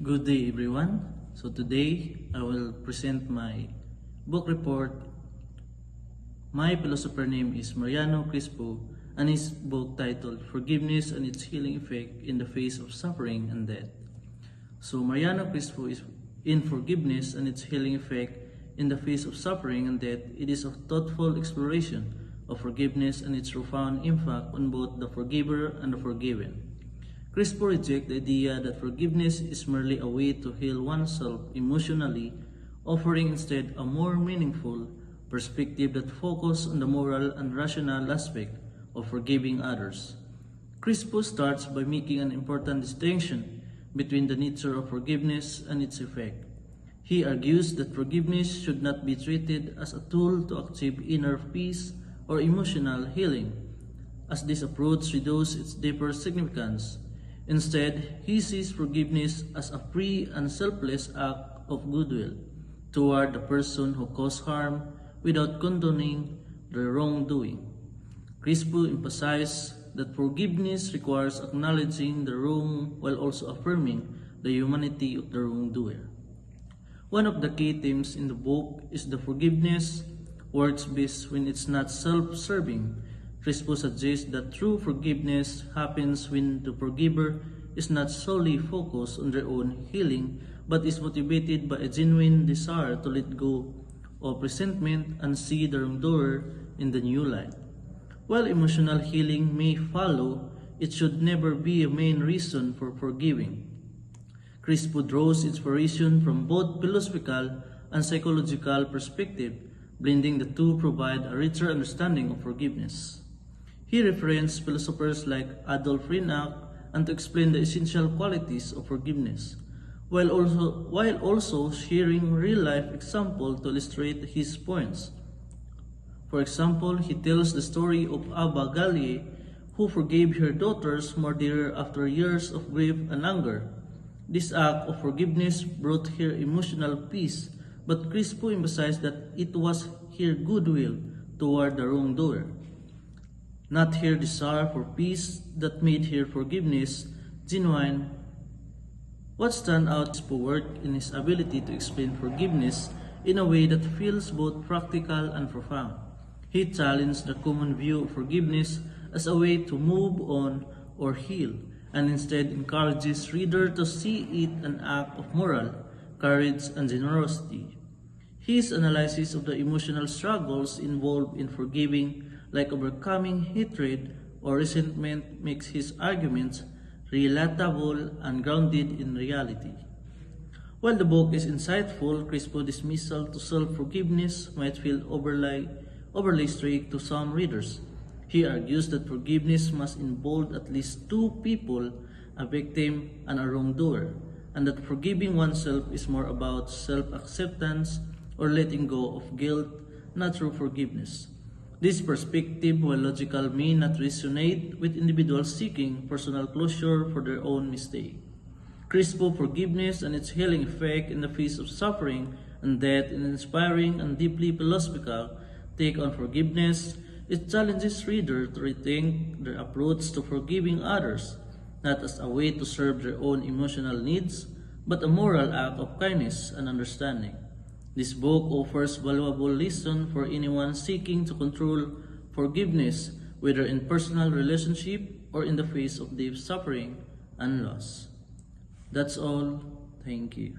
Good day everyone. So today I will present my book report. My philosopher name is Mariano Crispo and his book titled Forgiveness and its Healing Effect in the Face of Suffering and Death. So Mariano Crispo is in Forgiveness and its Healing Effect in the Face of Suffering and Death. It is a thoughtful exploration of forgiveness and its profound impact on both the forgiver and the forgiven. Crispo rejects the idea that forgiveness is merely a way to heal oneself emotionally, offering instead a more meaningful perspective that focuses on the moral and rational aspect of forgiving others. Crispo starts by making an important distinction between the nature of forgiveness and its effect. He argues that forgiveness should not be treated as a tool to achieve inner peace or emotional healing, as this approach reduces its deeper significance. Instead, he sees forgiveness as a free and selfless act of goodwill toward the person who caused harm without condoning the wrongdoing. Crispo emphasizes that forgiveness requires acknowledging the wrong while also affirming the humanity of the wrongdoer. One of the key themes in the book is the forgiveness works best when it's not self-serving. Crispo suggests that true forgiveness happens when the forgiver is not solely focused on their own healing but is motivated by a genuine desire to let go of resentment and see the wrongdoer in the new light. While emotional healing may follow, it should never be a main reason for forgiving. Crispo draws inspiration from both philosophical and psychological perspective, blending the two provide a richer understanding of forgiveness. He references philosophers like Adolf Reinach and to explain the essential qualities of forgiveness, while also sharing real-life examples to illustrate his points. For example, he tells the story of Ava Gallier, who forgave her daughter's murderer after years of grief and anger. This act of forgiveness brought her emotional peace, but Crispo emphasized that it was her goodwill toward the wrongdoer, not her desire for peace, that made her forgiveness genuine. What stands out is Crispo's work in his ability to explain forgiveness in a way that feels both practical and profound. He challenged the common view of forgiveness as a way to move on or heal, and instead encourages readers to see it an act of moral courage and generosity. His analysis of the emotional struggles involved in forgiving, like overcoming hatred or resentment, makes his arguments relatable and grounded in reality. While the book is insightful, Crispo's dismissal to self-forgiveness might feel overly strict to some readers. He argues that forgiveness must involve at least two people, a victim and a wrongdoer, and that forgiving oneself is more about self-acceptance or letting go of guilt, not true forgiveness. This perspective, while logical, may not resonate with individuals seeking personal closure for their own mistake. Crispo's Forgiveness and its Healing Effect in the Face of Suffering and Death, an inspiring and deeply philosophical take on forgiveness. It challenges readers to rethink their approach to forgiving others, not as a way to serve their own emotional needs, but a moral act of kindness and understanding. This book offers valuable lessons for anyone seeking to control forgiveness, whether in personal relationship or in the face of deep suffering and loss. That's all. Thank you.